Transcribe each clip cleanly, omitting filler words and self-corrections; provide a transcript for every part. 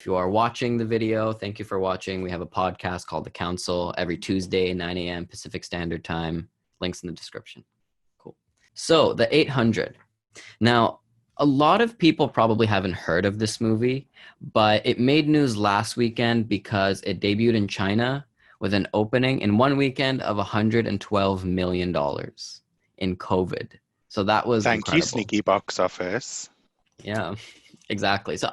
If you are watching the video, thank you for watching. We have a podcast called The Council every Tuesday, 9 a.m. Pacific Standard Time. Links in the description. Cool. So, The 800. Now, a lot of people probably haven't heard of this movie, but it made news last weekend because it debuted in China with an opening in one weekend of $112 million in COVID. So that was Thank you, incredible. sneaky box office. Yeah, exactly. So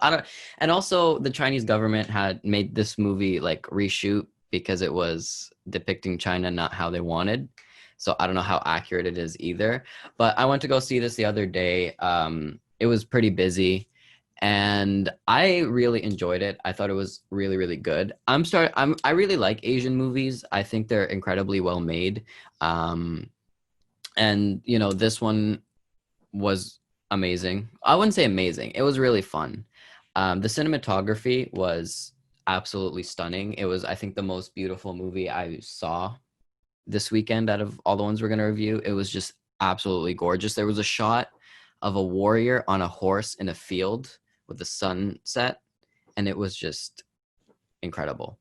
and also the Chinese government had made this movie like reshoot because it was depicting China not how they wanted. So I don't know how accurate it is either. But I went to go see this the other day. It was pretty busy, and I really enjoyed it. I thought it was really, really good. I really like Asian movies. I think they're incredibly well made. And this one was amazing. I wouldn't say amazing. It was really fun. The cinematography was absolutely stunning. It was, I think, the most beautiful movie I saw this weekend out of all the ones we're going to review. It was just absolutely gorgeous. There was a shot of a warrior on a horse in a field with the sunset, and it was just incredible.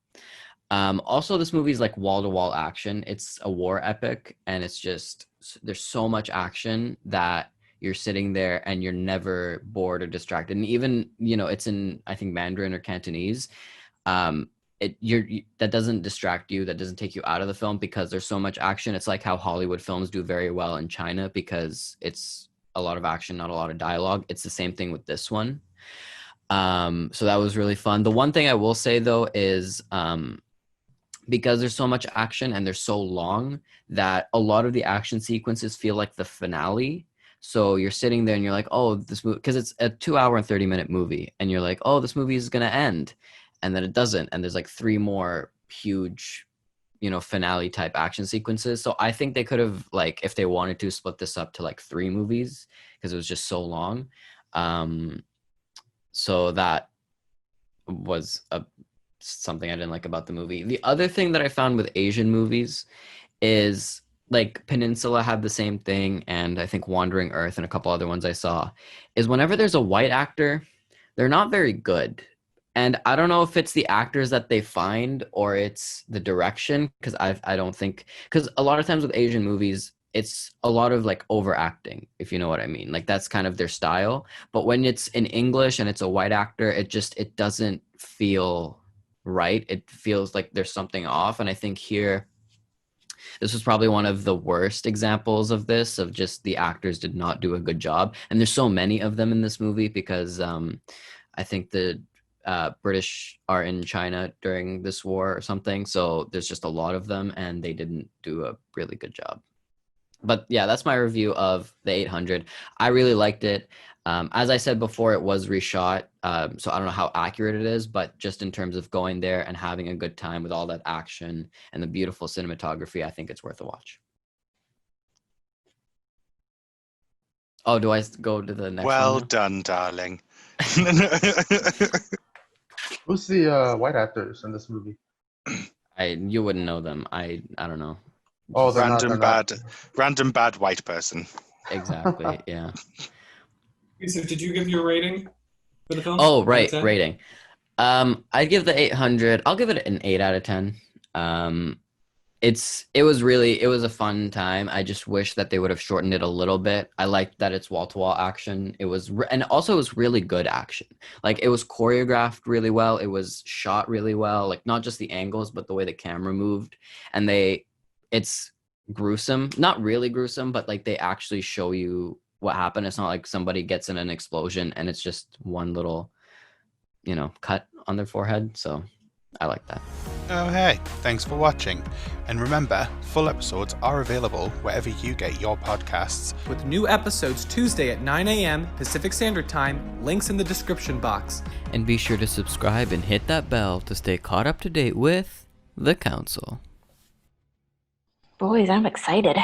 Also, this movie is like wall-to-wall action. It's a war epic, and it's just, there's so much action that you're sitting there and you're never bored or distracted. And even, it's in, I think, Mandarin or Cantonese. That doesn't distract you, that doesn't take you out of the film because there's so much action. It's like how Hollywood films do very well in China because it's a lot of action, not a lot of dialogue. It's the same thing with this one. So that was really fun. The one thing I will say though is because there's so much action and they're so long that a lot of the action sequences feel like the finale. So you're sitting there and you're like, oh, this movie, because it's a 2-hour and 30-minute movie, and you're like, oh, this movie is gonna end, and then it doesn't, and there's like 3 more huge, finale type action sequences. So I think they could have, like, if they wanted to, split this up to like 3 movies because it was just so long. So that was something I didn't like about the movie. The other thing that I found with Asian movies is, like, Peninsula had the same thing, and I think Wandering Earth and a couple other ones I saw, is whenever there's a white actor, they're not very good. And I don't know if it's the actors that they find or it's the direction, because I don't think, because a lot of times with Asian movies, it's a lot of like overacting, if you know what I mean. Like, that's kind of their style. But when it's in English and it's a white actor, it doesn't feel right. It feels like there's something off. And I think here, this was probably one of the worst examples of this, of just the actors did not do a good job. And there's so many of them in this movie because I think the British are in China during this war or something. So there's just a lot of them, and they didn't do a really good job. But yeah, that's my review of The 800. I really liked it. As I said before, it was reshot, so I don't know how accurate it is, but just in terms of going there and having a good time with all that action and the beautiful cinematography, I think it's worth a watch. Oh, do I go to the next one? Well done, darling. Who's the white actors in this movie? You wouldn't know them. I don't know. Oh, random bad white person. Exactly. Yeah. Yousef, did you give your rating for the film? Oh, right, rating. I'd give The 800. I'll give it an 8 out of 10. It was a fun time. I just wish that they would have shortened it a little bit. I liked that it's wall-to-wall action. And also it was really good action. Like, it was choreographed really well. It was shot really well. Like, not just the angles, but the way the camera moved. And it's gruesome, not really gruesome, but like they actually show you what happened. It's not like somebody gets in an explosion and it's just one little, cut on their forehead. So I like that. Oh, hey, thanks for watching. And remember, full episodes are available wherever you get your podcasts. With new episodes Tuesday at 9 a.m. Pacific Standard Time, links in the description box. And be sure to subscribe and hit that bell to stay caught up to date with The Council. Boys, I'm excited.